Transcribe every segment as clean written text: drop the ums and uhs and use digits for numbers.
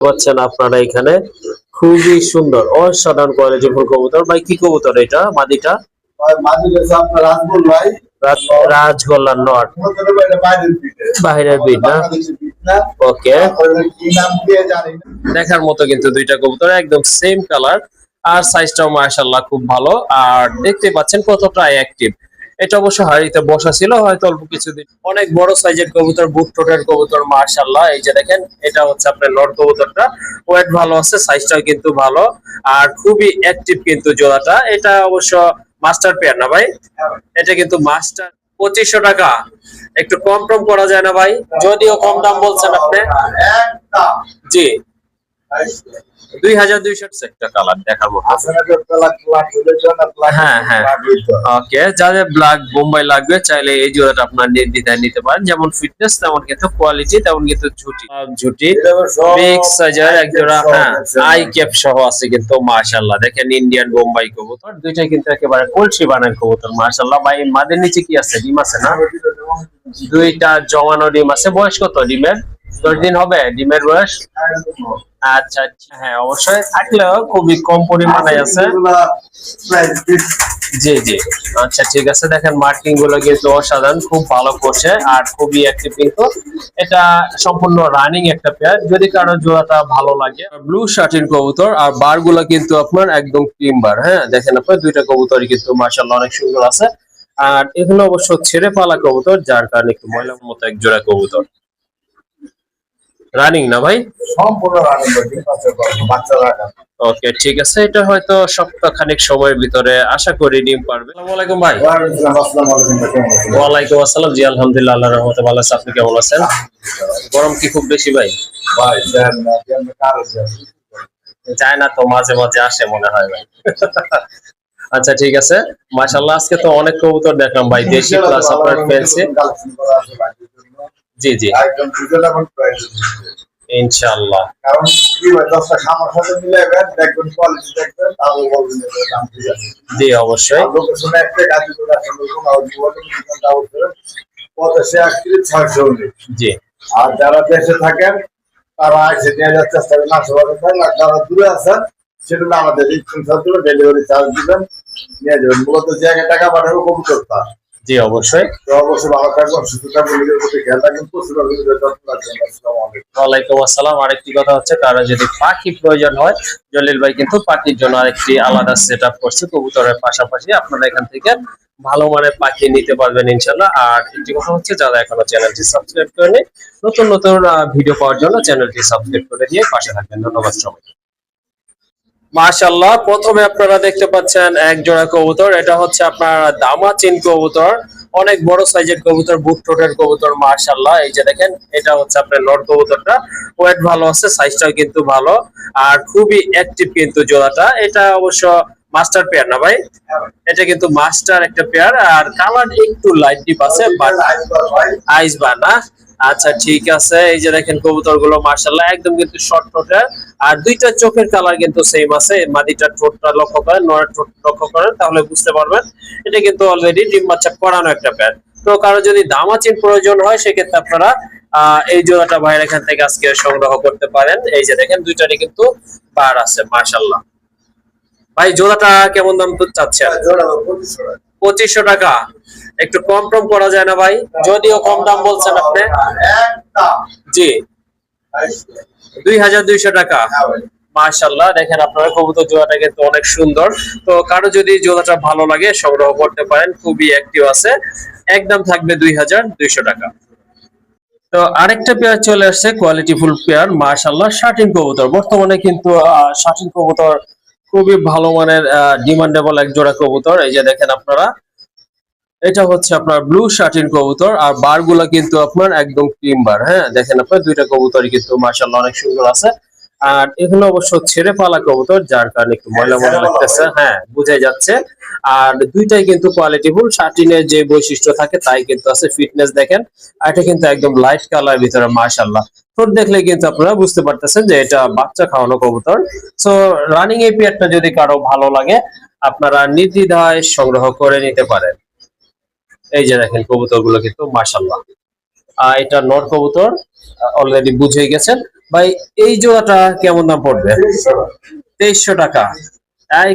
পাচ্ছেন আপনারা এখানে খুবই সুন্দর অসাধারণ কোয়ালিটিফুল কবুতর। ভাই কি কবুতর এটা? মাদিটা রাজগোল্লার নট, বাহিরের বিট না? ওকে, দেখার মতো কিন্তু দুইটা কবুতর একদম সেম কালার, আর সাইজটাও মাশাআল্লাহ খুব ভালো। আর দেখতে পাচ্ছেন কতটা অ্যাক্টিভ। এটা অবশ্য হাড়িতে বসা ছিল হয়তো অল্প কিছুদিন। অনেক বড় সাইজের কবুতর, বুক টোটের কবুতর মাশাআল্লাহ। এই যে দেখেন, এটা হচ্ছে আপনার নর কবুতরটা। ওয়েট ভালো আছে, সাইজটাও কিন্তু ভালো, আর খুবই অ্যাক্টিভ কিন্তু জোড়াটা। এটা অবশ্য মাস্টার পেয়ার না ভাই? এটা কিন্তু মাস্টার। 2500 টাকা, একটু কম টম করা যায় না ভাই? যদিও কম দাম বলছেন আপনি। জি, 2200 একটা কালার দেখার মতো। হ্যাঁ হ্যাঁ, ওকে। যাদের ব্ল্যাক বোম্বাই লাগবে চাইলে এই জোড়াটা আপনার নির্দ্বিধায় নিতে পারেন। যেমন ফিটনেস তেমন কিন্তু কোয়ালিটি, তেমন কিন্তু ঝুটি বিগ সাইজের এক জোড়া। হ্যাঁ, আই ক্যাপ সহ আছে কিন্তু মাশাআল্লাহ। দেখেন ইন্ডিয়ান বোম্বাই কবুতর, দুইটাই কিন্তু একেবারে কলসি বানান কবুতর মাশাআল্লাহ। ভাই মাদের নিচে কি আছে? ডিম আছে না? দুইটা জমানো ডিম আছে। বয়স কত ডিমের? 10 দিন হবে ডিমের বয়স? আচ্ছা আচ্ছা, হ্যাঁ অবশ্যই, থাকলেও খুবই কম পরিমাণে আছে। জি জি, আচ্ছা ঠিক আছে। দেখেন মার্কিং গুলো কিন্তু অসাধারণ, খুব ভালো করছে আর খুবই অ্যাক্টিভ কিন্তু। এটা সম্পূর্ণ রানিং একটা পেয়ার, যদি কারো জোড়াটা ভালো লাগে। ব্লু শার্টিন কবুতর, আর বার গুলো কিন্তু আপনার একদম ক্রিম বার। হ্যাঁ দেখেন আপনার দুইটা কবুতরই কিন্তু মাশাআল্লাহ অনেক সুন্দর আছে। আর এগুলো অবশ্য ছেড়ে পালা কবুতর, যার কারণে একটু ময়লার মতো এক জোড়া কবুতর। রানিং না ভাই? সম্পূর্ণ রানিং, বাচ্চারা। ওকে ঠিক আছে, এটা হয়তো সপ্তাহখানেক সময়ের ভিতরে আশা করি ডিম পারবে। আসসালামু আলাইকুম ভাই। ওয়ালাইকুম আসসালাম। জি আলহামদুলিল্লাহ, আল্লাহর রহমতে ভালো আছি। আপনি কেমন আছেন? গরম কি খুব বেশি ভাই? যায় না তো, মাঝে মাঝে আসে মনে হয় ভাই। আচ্ছা ঠিক আছে, মাশাআল্লাহ আজকে তো অনেক কবুতর দেখলাম ভাই, দেশি প্লাস আপনার ফ্যান্সি। জি জি, ইনশাআল্লাহ। কারণ কি ভাই, 10টা খামার সাথে মিলাবেন, দেখবেন কোয়ালিটি, দেখবেন তাহলে বলবেন যে দাম ঠিক আছে। জি অবশ্যই। লোকেশনে একটা গাড়ি করে আসলে কোনো আউটডোর আউট করে 85 600। জি, আর যারা দেশে থাকেন তারা এসে নিয়ে যাওয়ার চেষ্টা করেন, আশেপাশে থাকেন। আর যারা দূরে আছেন সেটা আমাদের ডেলিভারি চার্জ দিবেন, নিয়ে যাবেন। মূলত জায়গায় টাকা পাঠাবো কবুতরটা। জি অবশ্যই, অবশ্যই ভালো থাকবেন, সুস্থ থাকবেন, নিজের প্রতি খেয়াল রাখবেন। ওয়ালাইকুম আসসালাম। আরেকটি কথা হচ্ছে, কারো যদি পাখি প্রয়োজন হয়, জলিল ভাই কিন্তু পাখির জন্য আরেকটি আলাদা সেট আপ করছে কবুতরের পাশাপাশি। আপনারা এখান থেকে ভালো মানের পাখি নিতে পারবেন ইনশাল্লাহ। আর একটি কথা হচ্ছে, যারা এখনো চ্যানেলটি সাবস্ক্রাইব করেনি, নতুন নতুন ভিডিও পাওয়ার জন্য চ্যানেলটি সাবস্ক্রাইব করে দিয়ে পাশে থাকবেন। ধন্যবাদ সবাইকে। মাশাআল্লাহ, প্রথমে আপনারা দেখতে পাচ্ছেন এক জোড়া কবুতর। এটা হচ্ছে আপনার দামাচিন কবুতর, অনেক বড় সাইজের কবুতর, বুক টোটের কবুতর মাশাআল্লাহ। এই যে দেখেন, এটা হচ্ছে আপনার নর কবুতরটা। ওয়েট ভালো আছে, সাইজটাও কিন্তু ভালো, আর খুবই অ্যাক্টিভ কিন্তু জোড়াটা। এটা অবশ্য মাস্টার পেয়ার না ভাই? এটা কিন্তু মাস্টার একটা পেয়ার, আর কালার একটু লাইট ডিপ আছে, বাট আইস বা না। আচ্ছা ঠিক আছে, এই যে দেখেন কবুতর গুলো মাশাআল্লাহ একদম কিন্তু শর্ট ঠোঁটের, আর দুইটা চোখের কালার কিন্তু সেম আছে। মাদিটার ঠোঁটটা লক্ষ্য করেন, নরের ঠোঁট লক্ষ্য করেন, তাহলে বুঝতে পারবেন এটা কিন্তু অলরেডি ডিম বাচ্চা করানো একটা পেয়ার। তো কারো যদি দামাচিন প্রয়োজন হয়, সেক্ষেত্রে আপনারা এই জোড়াটা ভাইয়ের এখান থেকে আজকে সংগ্রহ করতে পারেন। এই যে দেখেন, দুইটারই কিন্তু বার আছে মাশাআল্লাহ। ভাই জোড়াটা কেমন দাম তো চাচ্ছেন? 2500 টাকা, একটু কম টম করা যায় না ভাই? যদিও কম দাম বলছেন আপনি। জি, 2200 টাকা। মাশাআল্লাহ, দেখেন আপনারা কবুতর জোড়াটা কিন্তু অনেক সুন্দর। তো কারো যদি জোড়াটা ভালো লাগে সংগ্রহ করতে পারেন, খুবই অ্যাক্টিভ আছে। একদম থাকবে 2200 টাকা। তো আরেকটা পেয়ার চলে আসছে, কোয়ালিটি ফুল পেয়ার মাশাআল্লাহ, শার্টিন কবুতর। বর্তমানে কিন্তু শার্টিন কবুতর খুবই ভালো মানের ডিমান্ডেবল এক জোড়া কবুতর। এই যে দেখেন আপনারা, এটা হচ্ছে আপনার ব্লু শার্টিন কবুতর, আর বার গুলা কিন্তু আপনার একদম ক্রিম বার। হ্যাঁ দেখেন আপনার দুইটা কবুতরই কিন্তু মাশাআল্লাহ অনেক সুন্দর আছে। আর এগুলো অবশ্য ছেড়ে পালা কবুতর, যার কারণে একটু ময়লা ময়লা লাগতেছে, হ্যাঁ বোঝাই যাচ্ছে। আর দুইটাই কিন্তু কোয়ালিটিফুল। শার্টিনের যে বৈশিষ্ট্য থাকে তাই কিন্তু আছে। ফিটনেস দেখেন, আর এটা কিন্তু একদম লাইট কালার ভিতরে মাশাআল্লাহ। ঠোঁট দেখলে কিন্তু আপনারা বুঝতে পারতেছেন যে এটা বাচ্চা খাওয়ানো কবুতর। সো রানিং এই পেয়ারটা যদি কারো ভালো লাগে, আপনারা নির্দ্বিধায় সংগ্রহ করে নিতে পারেন। এই যে দেখেন কবুতর গুলো কিন্তু মাশাআল্লাহ। এটা নর কবুতর, অলরেডি বুঝে গেছেন। ভাই এই জোড়াটা কেমন দাম পড়বে? 2300 টাকা।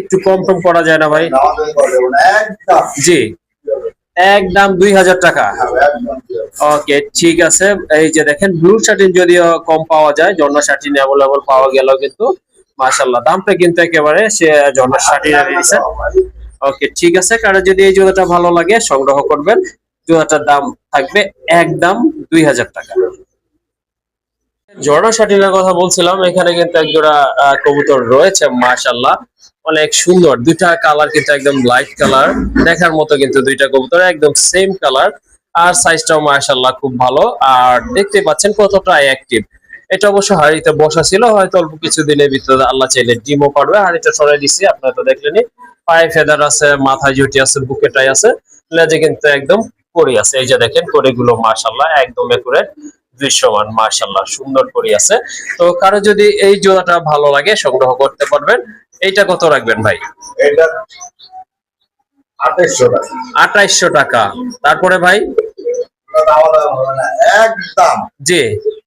একটু কম টম করা যায় না ভাই? জি, একদম 2000 টাকা। ওকে, ঠিক আছে। এই যে দেখেন ব্লু শার্টিন যদিও কম পাওয়া যায়, জন্না শার্টিন অ্যাভেলেবল পাওয়া গেল, কিন্তু মাশাআল্লাহ দামটা কিন্তু একেবারে সে জন্না শার্টিনের দিয়েছে। ওকে, ঠিক আছে। কারণ যদি এই জোড়াটা ভালো লাগে সংগ্রহ করবেন। জোড়াটার দাম থাকবে একদম 2000 টাকা। ঝর্ণা শাটিনের কথা বলছিলাম, এখানে কিন্তু এক জোড়া কবুতর রয়েছে মাশাআল্লাহ, অনেক সুন্দর। দুইটা কালার কিন্তু একদম লাইট কালার, দেখার মতো কিন্তু দুইটা কবুতর একদম সেম কালার। আর সাইজটাও মাশাআল্লাহ খুব ভালো। আর দেখতে পাচ্ছেন কতটা অ্যাক্টিভ। এটা অবশ্য হাড়িতে বসা ছিল, হয়তো অল্প কিছুদিনের ভিতরে আল্লাহ চাইলে ডিমও পারবে। হাড়িটা সরাই দিচ্ছি, আপনারা তো দেখলেনই। পায়ে ফেদার আছে, মাথায় জুটি আছে, বুকেটাই আছে, লেজে কিন্তু একদম কড়ি আছে। এই যে দেখেন কড়িগুলো মাশাআল্লাহ একদম একুরেট, দৃশ্যমান মাশাআল্লাহ সুন্দর করি আছে। তো কারো যদি এই জোড়াটা ভালো লাগে সংগ্রহ করতে পারবেন। এইটা কত রাখবেন ভাই? এটা 2800 টাকা। 2800 টাকা। তারপরে ভাই? একদম জি,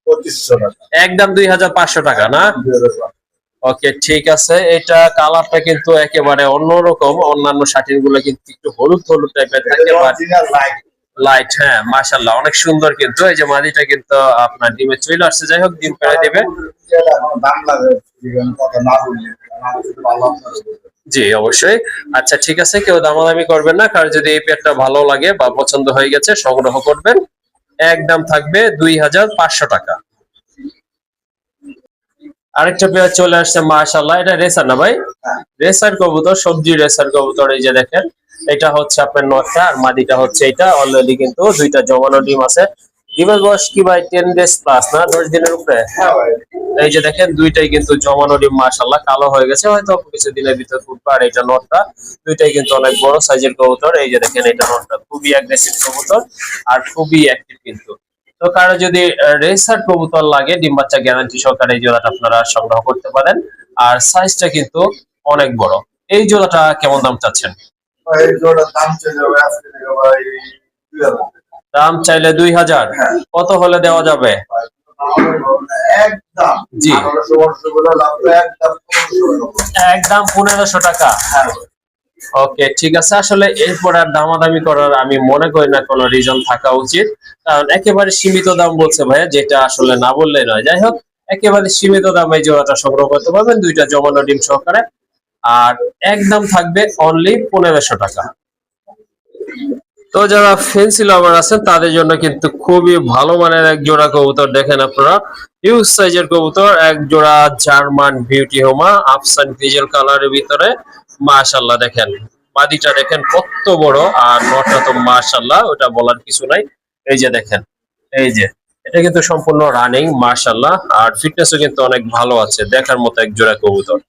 2500 টাকা। একদম 2500 টাকা না? ওকে, ঠিক আছে। এটা কালারটা কিন্তু একেবারে অন্যরকম। অন্যান্য শার্টিন গুলো কিন্তু একটু হলুদ হলুদ টাইপের থাকে, বাট লাইট, হ্যাঁ মাশাআল্লাহ অনেক সুন্দর। কিন্তু এই যে মাদিটা কিন্তু আপনার ডিমে চলে আসছে, যাই হোক ডিম পেড়ে দিবে। দাম লাগে কথা না বললে ভালো আপনার। জি অবশ্যই। আচ্ছা ঠিক আছে, কেউ দামাদামি করবেন না। কার যদি এই পেয়ারটা ভালো লাগে বা পছন্দ হয়ে গেছে সংগ্রহ করবেন। একদম থাকবে 2500 টাকা। আরেকটা পেয়ার চলে আসছে মাশাআল্লাহ, এটা রেসার না ভাই? রেসার কবুতর, সবজি রেসার কবুতর। এই যে দেখেন, এটা হচ্ছে আপনার নটটা, আর মাদিটা হচ্ছে এটা। অলরেডি কিন্তু দুইটা জমানো ডিম আছে। ডিমের বয়স কি ভাই 10 ডেজ প্লাস না, 10 দিনের উপরে? হ্যাঁ ভাই। এই যে দেখেন দুইটাই কিন্তু জমানো ডিম মাশাআল্লাহ, কালো হয়ে গেছে, হয়তো কিছু দিনের ভিতর ফুটবে। আর এটা নটটা, দুইটাই কিন্তু অনেক বড় সাইজের কবুতর। এই যে দেখেন এটা নটটা, খুবই অ্যাগ্রেসিভ কবুতর আর খুবই অ্যাক্টিভ কিন্তু। তো কারো যদি রেসার কবুতর লাগে, ডিম বাচ্চা গ্যারান্টি সহকারে এই জোড়াটা আপনারা সংগ্রহ করতে পারেন। আর সাইজটা কিন্তু অনেক বড়। এই জোড়াটা কেমন দাম চাচ্ছেন? এই জোড়া দাম চলে যাবে আজকে থেকে ভাই 2000 টাকা। দাম চাইলে 2000? হ্যাঁ। কত হলে দেওয়া যাবে? একদম জি, 1800 বর্ষগুলো লাগবে, একদম 1500 একদম 1500 টাকা। হ্যাঁ। ওকে, ঠিক আছে। আসলে এরপর আর দামাদামি করার আমি মনে করি না কোনো রিজন থাকা উচিত, কারণ একেবারে সীমিত দাম বলছে ভাইয়া, যেটা আসলে না বললে নয়। যাই হোক, একেবারে সীমিত দামে এই জোড়াটা সংগ্রহ করতে পারবেন, দুইটা জমানো ডিম সহকারে। আর একদম থাকবে অনলি 1500 টাকা। তো যারা ফেন্সি লাভার আছেন তাদের জন্য কিন্তু খুবই ভালো মানের এক জোড়া কবুতর। দেখেন আপনারা, হিউজ সাইজের কবুতর, এক জোড়া জার্মান বিউটি হোমা আফসান ডিজেল কালারের ভিতরে মাশাআল্লাহ। দেখেন বাদিটা দেখেন কত বড়, আর নটটা তো মাশাআল্লাহ ওটা বলার কিছু নাই। এই যে দেখেন, এই যে এটা কিন্তু সম্পূর্ণ রানিং মাশাআল্লাহ, আর ফিটনেসও কিন্তু অনেক ভালো আছে। দেখার মতো এক জোড়া কবুতর।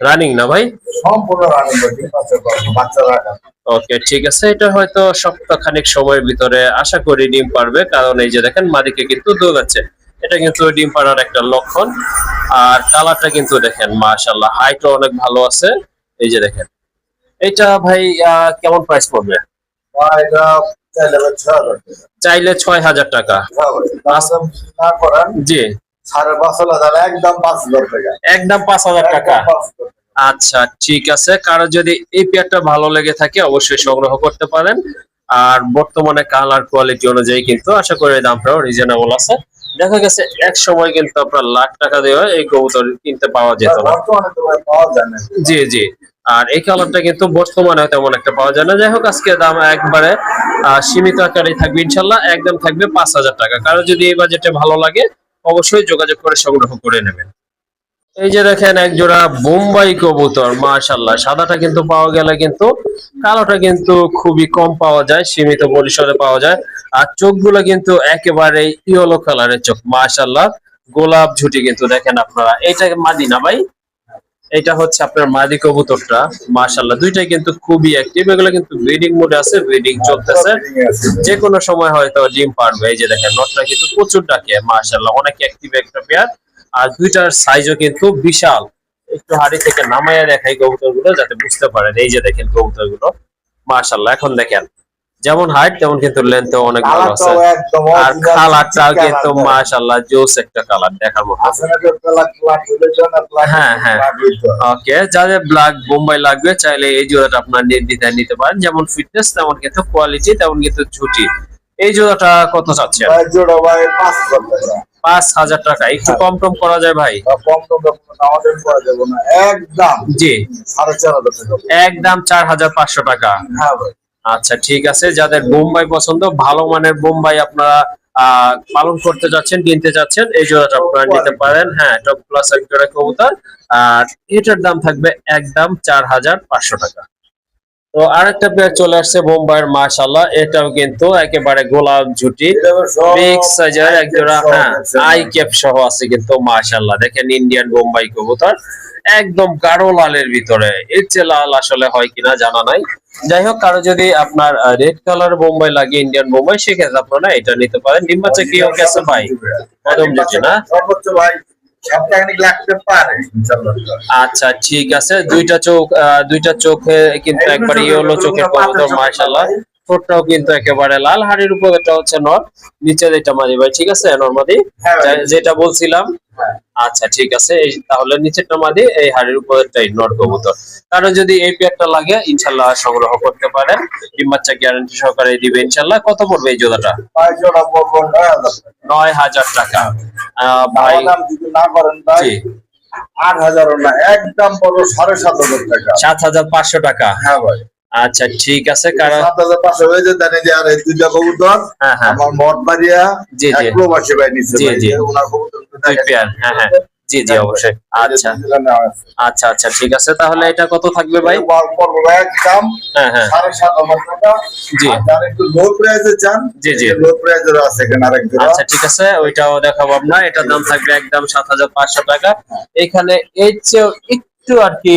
রানিং না ভাই? সম্পূর্ণ রানিং বাচ্চা রাখা। ওকে, ঠিক আছে। এটা হয়তো সপ্তাহখানেক সময়ের ভিতরে আশা করি ডিম পারবে, কারণ এই যে দেখেন মাদিকে কিন্তু দৌড়াচ্ছে। এটা কিন্তু ডিম পাড়ার একটা লক্ষণ। আর কালারটা কিন্তু দেখেন মাশাআল্লাহ, হাইটও অনেক ভালো আছে। এই যে দেখেন, এটা ভাই কেমন প্রাইস পড়বে? ভাই এটা চাইলে 6000 টাকা। চাইলে 6000 টাকা। হ্যাঁ ভাই, দাম না করেন জি, 5,500 একদম 5000 টাকা। একদম 5000 টাকা। একদম 5000 টাকা। আচ্ছা ঠিক আছে, কারো যদি এই পেয়ারটা ভালো লেগে থাকে অবশ্যই সংগ্রহ করতে পারেন। আর বর্তমানে কালার কোয়ালিটি অনুযায়ী কিন্তু আশা করি দামটাও রিজনেবল আছে। দেখা গেছে এক সময় কিন্তু আপনার লাখ টাকা দিয়ে এই কবুতর কিনতে পাওয়া যেত না। বর্তমানে তো ভাই পাওয়া যায় না। জি জি। আর এই কালারটা কিন্তু বর্তমানে তেমন একটা পাওয়া যায় না। যাই হোক, আজকে দাম একবারে সীমিত আকারে থাকবে ইনশাল্লাহ, একদম থাকবে 5000 টাকা। কারো যদি এই বাজেটে ভালো লাগে অবশ্যই যোগাযোগ করে সংগ্রহ করে নেবেন। এই যে দেখেন এক জোড়া বোম্বাই কবুতর মাশাআল্লাহ, সাদাটা কিন্তু পাওয়া গেলে কিন্তু কালোটা কিন্তু খুবই কম পাওয়া যায়, সীমিত পরিসরে পাওয়া যায়। আর চোখগুলো কিন্তু একেবারে ইয়েলো কালারের চোখ মাশাআল্লাহ, গোলাপ ঝুটি কিন্তু দেখেন আপনারা। এটা মাদি না ভাই? এটা হচ্ছে আপনার মাদি কবুতরটা মাশাআল্লাহ, দুইটাই কিন্তু খুবই অ্যাক্টিভ। এগুলো কিন্তু ব্রিডিং মোডে আছে, ব্রিডিং চলতেছে, যে কোনো সময় হয়তো ডিম পারবে। এই যে দেখেন নটটা কিন্তু প্রচুর ডাকে মাশাআল্লাহ, অনেক অ্যাক্টিভ একটা পেয়ার। আর দুইটার সাইজও কিন্তু বিশাল। একটু হাড়ি থেকে নামাইয়া দেখাই কবুতরগুলো যাতে বুঝতে পারেন। এই যে দেখেন কবুতরগুলো মাশাআল্লাহ, এখন দেখেন যেমন হাইট তেমন কিন্তু লেন্থ অনেক ভালো আছে। কালারটাও একদম আর original কালারটাও চিকচিক কিন্তু কালার। মাশাআল্লাহ জোস একটা কালার দেখার মতো। আছে না যে ব্ল্যাক হলে জন্য ব্ল্যাক হ্যাঁ, হ্যাঁ। হইতো। ওকে, যাদের ব্ল্যাক বোম্বাই লাগবে চাইলে এই জোড়াটা আপনার নির্দ্বিধায় নিতে পারেন। যেমন ফিটনেস তেমন কিন্তু কোয়ালিটি তেমন কিন্তু ঝুটি। এই জোড়াটা কত চাচ্ছেন? ভাই জোড়া ভাই 5,000 টাকা। 5,000 টাকা। একটু কম টম করা যায় ভাই? কম টম আমাদের করা যাবে না, একদম জি, 4,500 টাকা। একদম 4,500 টাকা। হ্যাঁ ভাই। আচ্ছা ঠিক আছে, যাদের বোম্বাই পছন্দ, ভালো মানের বোম্বাই আপনারা পালন করতে যাচ্ছেন, কিনতে যাচ্ছেন, এই জোড়াটা আপনারা নিতে পারেন। হ্যাঁ, টপ ক্লাস এক জোড়া কবুতর। আর এটার দাম থাকবে একদম 4,500 টাকা। তো আরেকটা পেয়ার চলে আসছে বোম্বাইয়ের, মাশাআল্লাহ এটাও কিন্তু একেবারে গোলাপ ঝুটি বিগ সাইজের এক জোড়া। হ্যাঁ, আই ক্যাপ সহ আছে কিন্তু মাশাআল্লাহ। দেখেন ইন্ডিয়ান বোম্বাই কবুতর, একদম গাঢ় লালের ভিতরে। এর চেয়ে লাল আসলে হয় কিনা জানা নাই। যাই হোক, কারো যদি আপনার রেড কালার বোম্বাই লাগে, ইন্ডিয়ান বোম্বাই, সেক্ষেত্রে আপনারা এটা নিতে পারেন। ডিম বাচ্চা কি ওকে আছে ভাই? কদম জুটি না? সর্বোচ্চ ভাই সপ্তাহে লাগতে পারে ইনশাআল্লাহ। আচ্ছা ঠিক আছে, দুইটা চোখে কিন্তু একবারে ইয়েলো চোখের কবুতর মাশাআল্লাহ। ঠোঁটটাও কিন্তু একেবারে লাল। হাড়ির উপর এটা হচ্ছে নর, নিচে এটা মাঝি ভাই, ঠিক আছে নরমাদি হ্যাঁ ভাই। যেটা বলছিলাম। হ্যাঁ। আচ্ছা ঠিক আছে, এই তাহলে নিচেরটা মাদি, এই হাড়ির উপরেরটাই নর কবুতর। কারণ যদি এই পেয়ারটা লাগে ইনশাআল্লাহ সংগ্রহ করতে পারেন। ডিম বাচ্চা গ্যারান্টি সহকারে দিবে ইনশাআল্লাহ। কত পড়বে এই জোড়াটা? ভাই জোড়া পড়বো 9,000 টাকা। ভাই দাম যদি না করেন ভাই জি, 8,000 না, একদম পড়বো 7,500 টাকা। 7,500 টাকা। হ্যাঁ ভাই। আচ্ছা ঠিক আছে, কারণ 7,500 হয়ে যায় জানি যে আর এই দুইটা কবুতর হ্যাঁ, হ্যাঁ। আমার মঠ বাড়িয়া জি, জি। এক প্রবাসী ভাই নিচ্ছে জি, ভাই, জি। ওনার কবুতর দুই পেয়ার। হ্যাঁ, হ্যাঁ। জি, জি, অবশ্যই। আচ্ছা, আচ্ছা, আচ্ছা ঠিক আছে। তাহলে এটা কত থাকবে ভাই? একদম হ্যাঁ, হ্যাঁ। 7,500 টাকা। জি। আর যারা একটু লো প্রাইসে চান, জি, জি। লো প্রাইসের আছে এখানে আরেক জোড়া। আচ্ছা ঠিক আছে, ওইটাও দেখাবো আপনার। এটার দাম থাকবে একদম 7,500 টাকা। এখানে এর চেয়েও একটু আর কি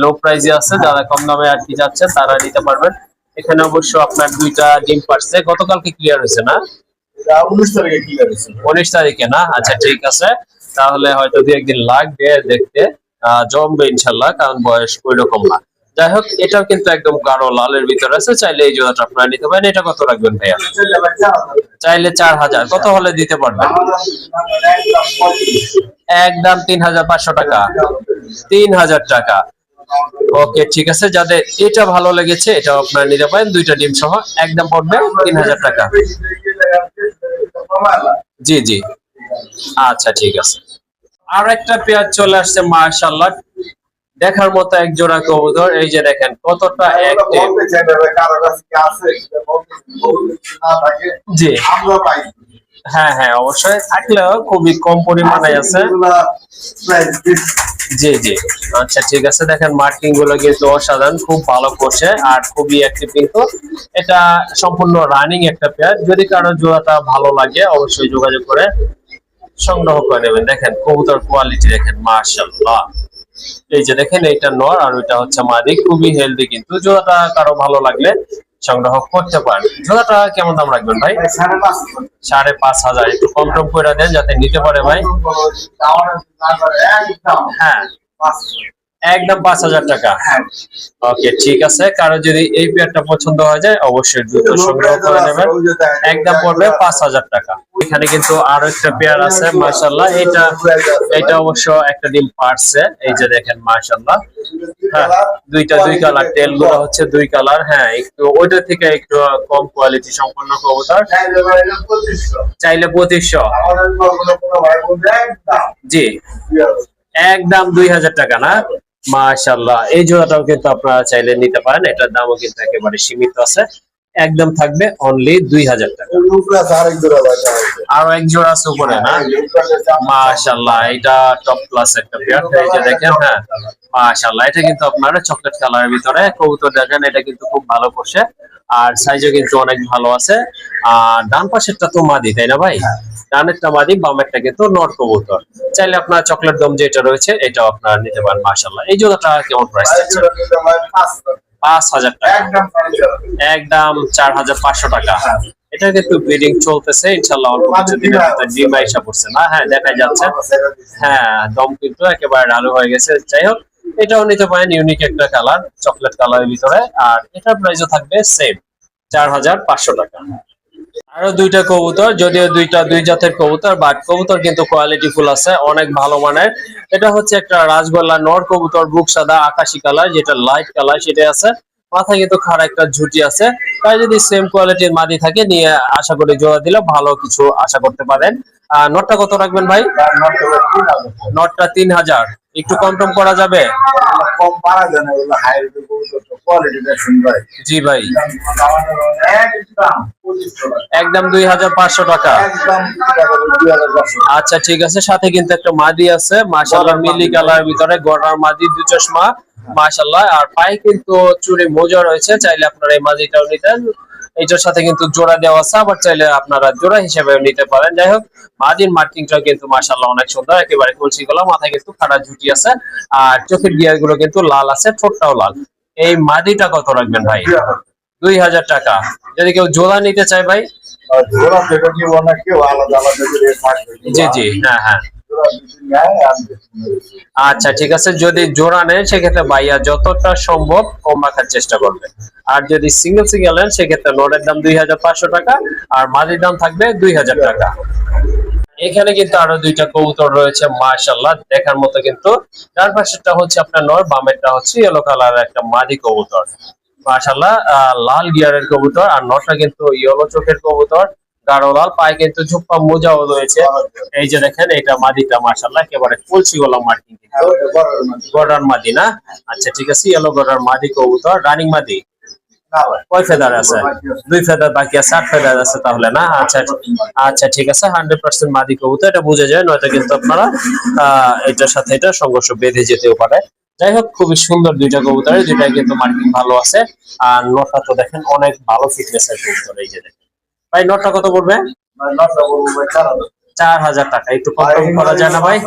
লো প্রাইসে আছে, যারা কম দামে আর কি যাচ্ছে তারা নিতে পারবেন। এখানে অবশ্য আপনার দুইটা ডিম পারছে, গতকালকে ক্লিয়ার হয়েছে না? এটা 19 তারিখে ক্লিয়ার হয়েছে। 19 তারিখে না? আচ্ছা ঠিক আছে, তাহলে হয়তো দু একদিন লাগবে দেখতে। জমবে ইনশাল্লাহ, কারণ বয়স ওই রকম না। যাই হোক, এটাও কিন্তু একদম গাঢ় লালের ভিতরে আছে। চাইলে এই জোড়াটা আপনারা নিতে পারেন। এটা কত রাখবেন ভাইয়া? চাইলে 4,000। কত হলে দিতে পারবেন? একদম 3,500 টাকা। 3,000 টাকা। ওকে ঠিক আছে, যাদের এটা ভালো লেগেছে এটাও আপনারা নিতে পারেন। দুইটা ডিম সহ একদম পড়বে 3,000 টাকা। জি, জি। আচ্ছা ঠিক আছে। আর একটা পেয়ার চলে আসছে মাশাআল্লাহ, দেখার মতো এক জোড়া কবুতর। এই যে দেখেন কতটা অ্যাক্টিভ। জি, হ্যাঁ, হ্যাঁ, অবশ্যই থাকলেও খুবই কম পরিমাণে আছে। জি, জি। আচ্ছা ঠিক আছে, দেখেন মার্কিং গুলো কিন্তু অসাধারণ, খুব ভালো করছে আর খুবই অ্যাক্টিভ কিন্তু। এটা সম্পূর্ণ রানিং একটা পেয়ার। যদি কারো জোড়াটা ভালো লাগে অবশ্যই যোগাযোগ করে সংগ্রহ করে নেবেন। দেখেন কবুতর কোয়ালিটি দেখেন মাশাআল্লাহ। এই যে দেখেন, এইটা নর আর ওইটা হচ্ছে মাদি, খুবই হেলদি কিন্তু। জোড়াটা কারো ভালো লাগলে সংগ্রহ করতে পারেন। জোড়াটা কেমন দাম রাখবেন ভাই? 5,500। একটু কম টম করে দেন যাতে নিতে পারে ভাই। হ্যাঁ, একদম 5,000 টাকা। ওকে ঠিক আছে, কারো যদি এই পেয়ারটা পছন্দ হয়ে যায় অবশ্যই দ্রুত সংগ্রহ করে নেবেন। একদম পড়বে 5,000 টাকা। এখানে কিন্তু আরো একটা পেয়ার আছে মাশাআল্লাহ। এটা অবশ্য একটা ডিম পারছে। এই যে দেখেন মাশাআল্লাহ। হ্যাঁ, দুই কালার, টেল গুলো হচ্ছে দুই কালার। হ্যাঁ, একটু ওইটা থেকে একটু কম কোয়ালিটি সম্পন্ন কবুতর। চাইলে 2,500। জি, একদম 2,000 টাকা না? মাশাআল্লাহ, এই জোড়াটাও কিন্তু আপনারা চাইলে নিতে পারেন। এটার দামও কিন্তু একেবারে সীমিত আছে। একদম থাকবে অনলি 2,000 টাকা। আরো এক জোড়া আছে উপরে না? মাশাআল্লাহ, এটা টপ ক্লাস একটা পেয়ার। এই যে দেখেন, হ্যাঁ মাশাআল্লাহ, এটা কিন্তু আপনারা চকলেট কালারের ভিতরে কবুতর। দেখেন এটা কিন্তু খুব ভালো করছে আর সাইজও কিন্তু অনেক ভালো আছে। আর ডান পাশেরটা তো মাদি, তাই না ভাই? ডানেরটা মাদি, বামেরটা কিন্তু নর কবুতর। চাইলে আপনার চকলেট দম যেটা রয়েছে এটাও আপনারা নিতে পারেন। মাশাআল্লাহ, এই জোড়াটা কেমন প্রাইস আছে? 5,000 টাকা। একদম 4,500 টাকা। এটা কিন্তু ব্রিডিং চলতেছে ইনশাআল্লাহ, অল্প কিছুদিনের ভিতরে ডিম আইসা পড়ছে না? হ্যাঁ, দেখা যাচ্ছে। হ্যাঁ, দম কিন্তু একেবারে আলু হয়ে গেছে। যাই হোক, এটাও নিতে পারেন। ইউনিক একটা কালার, চকলেট কালারের ভিতরে। আর এটার প্রাইসও থাকবে সেম। 4,500 টাকা। আরো দুইটা কবুতর, যদিও দুই জাতের কবুতর, বাট কবুতর কিন্তু কোয়ালিটি ফুল আছে, অনেক ভালো মানের। এটা হচ্ছে একটা রাজগোল্লা নর কবুতর, বুক সাদা আকাশি কালার, যেটা লাইট কালার সেটা আছে। মাথায় কিন্তু খাড়া একটা ঝুঁটি আছে। তাই যদি সেম কোয়ালিটির মাদি থাকে নিয়ে আশা করি জোড়া দিলে ভালো কিছু আশা করতে পারেন। নটটা কত রাখবেন ভাই? নটটা 3,000। একটু কম টম করা যাবে? কম পারা যায় না, এগুলো হাই রেটের কবুতর তো কোয়ালিটি দেখুন ভাই। জি ভাই, একদম 2500 টাকা। একদম 2,500 টাকা। একদম 2500। আচ্ছা ঠিক আছে, সাথে কিন্তু একটা মাদি আছে মাশাআল্লাহ, মিলি কালার ভিতরে গড়ার মাদি, দুই চশমা মাশাআল্লাহ। আর পায়ে কিন্তু চুড়ি মোজা রয়েছে, চাইলে আপনারা এই মাদিটাও নিতেন। এইটার সাথে কিন্তু জোড়া দেওয়া আছে, আবার চাইলে আপনারা জোড়া হিসেবে নিতে পারেন। যাই হোক, মাদির মার্কিংটা কিন্তু মাশাআল্লাহ অনেক সুন্দর, একেবারে কলসি গলা, মাথায় কিন্তু খাড়া ঝুঁটি আছে, আর চোখের গিয়ার গুলো কিন্তু লাল আছে, ঠোঁটটাও লাল। এই মাদিটা কত রাখবেন ভাই? 2,000 টাকা। যদি কেউ জোড়া নিতে চায় ভাই? আর জোড়া থেকে কি অনেক কেউ আলাদা আলাদা করে থাকবে। জি জি, হ্যাঁ হ্যাঁ। জোড়া যদি নেয় আমি দেখছি। আচ্ছা ঠিক আছে, যদি জোড়া নেন সেক্ষেত্রে ভাইয়া যতটা সম্ভব কম রাখার চেষ্টা করবে। আর যদি সিঙ্গেল সিঙ্গেল নেন সেক্ষেত্রে নোটের দাম 2,500 টাকা, আর মাদির দাম থাকবে 2,000 টাকা। এখানে কিন্তু আরো দুইটা কবুতর রয়েছে মাশাআল্লাহ, দেখার মতো কিন্তু। যার পাশেরটা হচ্ছে আপনার নর, বামেরটা হচ্ছে ইয়েলো কালার একটা মাদি কবুতর মাশাআল্লাহ। লাল গিয়ারের কবুতর, আর নরটা কিন্তু ইয়েলো চোখের কবুতর, গাঢ় লাল, পায়ে কিন্তু ঝুপ্পা মোজাও রয়েছে। এই যে দেখেন, এটা মাদিটা মাশাআল্লাহ একেবারে কলসি গলা মার্কিং, গড়ার মাদি না? আচ্ছা ঠিক আছে, ইয়েলো গড়ার মাদি কবুতর, রানিং মাদি। না ভাই, কয় ফেদার আছে? 2 ফেদার বাকি আছে, 8 ফেদার আছে তাহলে না? আচ্ছা আচ্ছা ঠিক আছে, 100% মাদি কবুতর, এটা বোঝা যায়, নয়তো কিন্তু আপনারা এটার সাথে এটা সংঘর্ষ বেঁধে যেতেও পারে। যাই হোক, খুবই সুন্দর দুইটা কবুতর, দুইটাই কিন্তু মার্কিং ভালো আছে। আর নটটা তো দেখেন অনেক ভালো ফিটনেস এর কবুতর। এই যে দেখেন ভাই, নটটা কত পড়বে? নটা বলবো ভাই 4000। 4,000 টাকা। একটু কম টম করা যায় না ভাই?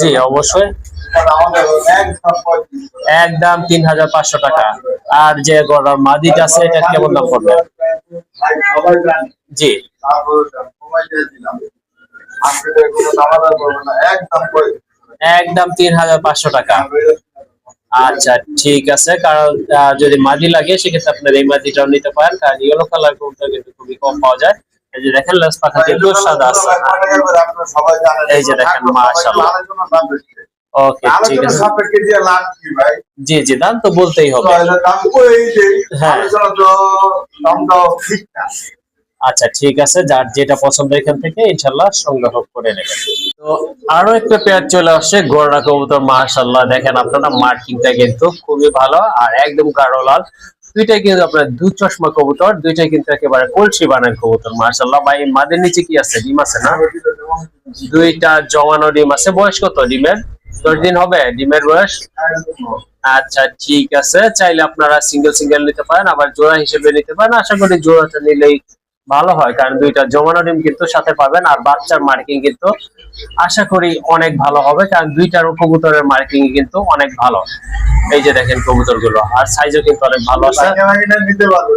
জি অবশ্যই, আমাদের একদম 3500। একদম 3,500 টাকা। আর যে গড়ার মাদিটা আছে এটা কেমন দাম পড়বে? ভাই সবাই জানে, জি তারপরে সময় দিয়ে দিলাম। আজকে তো কোনো দামাদার করবো না, একদম 3500। একদম 3,500 টাকা। আচ্ছা ঠিক আছে, কারণ যদি মাদি লাগে সেক্ষেত্রে আপনার এই মাদিটাও নিতে পারেন, কারণ ইয়েলো কালার কবুতর কিন্তু খুবই কম পাওয়া যায়। এই যে দেখেন, লেজ পাখা কিন্তু সাদা আছে। আপনারা সবাই জানেন, এই যে দেখেন মাশাআল্লাহ। আলোচনা দাম বেশি। ওকে ঠিক আলোচনা আছে, সাপেক্ষে দিয়ে লাভ কি ভাই? জি জি, দাম তো বলতেই হবে। দাম ওই যে হ্যাঁ। আলোচনা তো দামটাও ঠিক না। আচ্ছা ঠিক আছে, যার যেটা পছন্দ এখান থেকে ইনশাল্লাহ সংগ্রহ করে নেবেন। তো আরো একটা পেয়ার চলে আসছে, গড়া কবুতর মাশাআল্লাহ, দেখেন আপনারা মার্কিংটা কিন্তু খুবই ভালো, আর একদম গাঢ় লাল। দুইটাই কিন্তু আপনার দু চশমা কবুতর, দুইটাই কিন্তু একেবারে কলসি বানান কবুতর মাশাআল্লাহ। ভাই মাদের নিচে কি আছে? ডিম আছে না? দুইটা জমানো ডিম আছে। বয়স কত ডিমের? 10 দিন হবে ডিমের বয়স। আচ্ছা ঠিক আছে, চাইলে আপনারা সিঙ্গেল সিঙ্গেল নিতে পারেন, আবার জোড়া হিসেবে নিতে পারেন। আশা করি জোড়াটা নিলেই ভালো হয়, কারণ দুইটা জমানো ডিম কিন্তু সাথে পাবেন, আর বাচ্চার মার্কিং কিন্তু আশা করি অনেক ভালো হবে, কারণ দুইটার কবুতরের মার্কিং কিন্তু অনেক ভালো। এই যে দেখেন কবুতর গুলো, আর সাইজও কিন্তু অনেক ভালো আছে। নিতে পারবো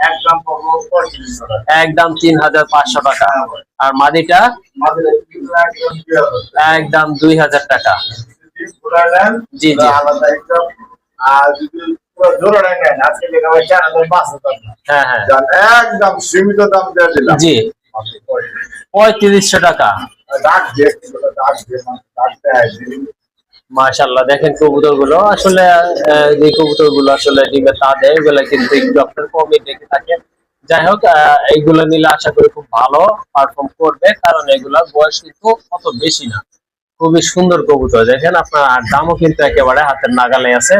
একদম 3500 টাকা। একদম 3,500 টাকা। আর মাদিটা আমাদের একদম 2,000 টাকা। জি জি, আলাদা একদম। আর যদি পুরো জোড়া নেন আজকে লেখা হয় 4500 টাকা। হ্যাঁ হ্যাঁ একদম সীমিত দাম দিয়ে দিলাম। জি, 3,500 টাকা। ডাক দিয়ে ডাক দিয়ে ডাক দেয়। মাশাআল্লাহ, দেখেন কবুতর গুলো আসলে, যে কবুতর গুলো আসলে ডিমে তা দেয় এগুলো কিন্তু একটু আপনার কমই দেখে থাকে। যাই হোক, এইগুলো নিলে আশা করি খুব ভালো পারফর্ম করবে, কারণ এগুলার বয়স কিন্তু অত বেশি না। খুবই সুন্দর কবুতর, দেখেন আপনার, আর দামও কিন্তু একেবারে হাতের নাগালে আছে।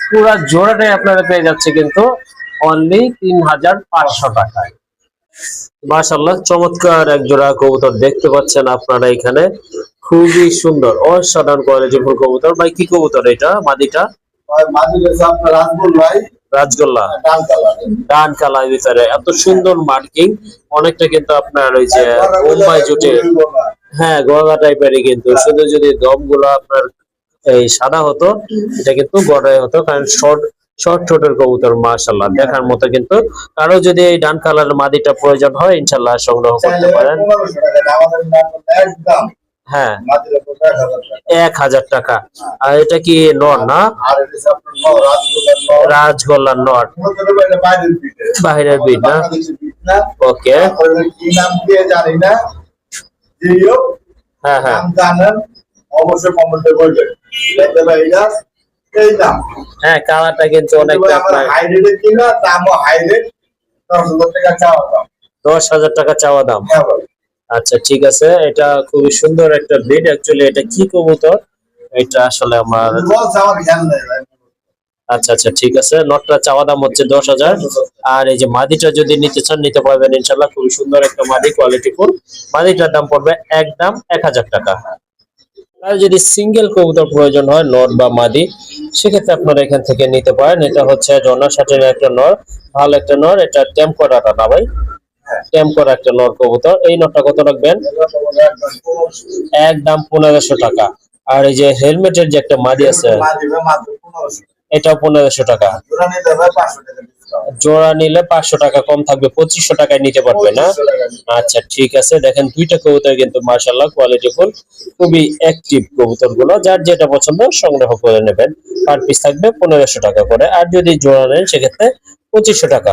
পুরা জোড়াটাই আপনারা পেয়ে যাচ্ছে কিন্তু অনলি 3,500 টাকায়। মাশাআল্লাহ, চমৎকার এক জোড়া কবুতর দেখতে পাচ্ছেন আপনারা এখানে, খুবই সুন্দর অসাধারণ কোয়ালিটিফুল কবুতর। ভাই কি কবুতর এটা? মাদিটা মাঝে আপনার রাজবুল ভাই রাজগোল্লা, ডাল কালার। ডান কালার ভিতরে এত সুন্দর মার্কিং, অনেকটা কিন্তু আপনার ওই যে মুম্বাই জুটে, হ্যাঁ গলা টাইপেরই, কিন্তু শুধু যদি দম গুলো আপনার এই সাদা হতো, এটা কিন্তু গড়াই হতো, কারণ শর্ট শর্ট ঠোঁটের কবুতর মাশাআল্লাহ দেখার মতো। কিন্তু কারো যদি এই ডান কালারের মাদিটা প্রয়োজন হয় ইনশাআল্লাহ সংগ্রহ করতে পারেন। একদম হ্যাঁ মাটির উপর 1000 টাকা। 1000 টাকা। আর এটা কি নর না? আর এটা হচ্ছে আপনার রাজগোল্লার রাজগোল্লার নর, বাইরের পিঠে, বাহিরের বিট না? বাংলাদেশের পিঠ না। ওকে। তারপরে কি নাম দিয়ে জানি না, যাই হোক, হ্যাঁ হ্যাঁ নাম জানেন অবশ্যই কমেন্টে বলবেন। দেখতে পাই এটা এই দাম। হ্যাঁ, কালারটা কিন্তু অনেকটা আমরা আপনার হাই রেটে কিনা, দামও হাই রেট, 10,000 টাকা চাওয়া দাম। 10,000 টাকা চাওয়া দাম। হ্যাঁ ভাই। আচ্ছা ঠিক আছে, এটা খুবই সুন্দর একটা ব্রিড। অ্যাকচুয়ালি এটা কি কবুতর এটা আসলে আমার, লস আমার জ্ঞান নেই ভাই। আচ্ছা আচ্ছা ঠিক আছে। নটটা চাওয়া দাম হচ্ছে 10,000। আর এই যে মাদিটা যদি নিতে চান নিতে পারবেন ইনশাল্লাহ। খুবই সুন্দর একটা মাদি, কোয়ালিটি ফুল। মাদিটার দাম পড়বে একদম 1000 টাকা। আর যদি সিঙ্গেল কবুতর প্রয়োজন হয় নর বা মাদি, সেক্ষেত্রে আপনারা এখান থেকে নিতে পারেন। এটা হচ্ছে জর্না শার্টের একটা নর, ভালো একটা নর। এটা ট্যাম্প করাটা না ভাই, ট্যাম্প করা একটা নর কবুতর। এই নরটা কত রাখবেন? একদম 1500 টাকা। আর এই যে হেলমেটের যে একটা মাদি আছে, মাদিবে মাত্র 1500। এটাও 1500 টাকা। জোড়া নিতে হবে 500 টাকা ডিসকাউন্ট। জোড়া নিলে 500 টাকা কম থাকবে, 2500 টাকায় নিতে পারবে না? 2500 টাকা। আচ্ছা ঠিক আছে। দেখেন দুইটা কবুতর কিন্তু মাশাআল্লাহ কোয়ালিটি ফুল, খুবই অ্যাক্টিভ কবুতর গুলো। যার যেটা পছন্দ সংগ্রহ করে নেবেন। পার পিস থাকবে 1500 টাকা করে। আর যদি জোড়া নেন সেক্ষেত্রে 2500 টাকা।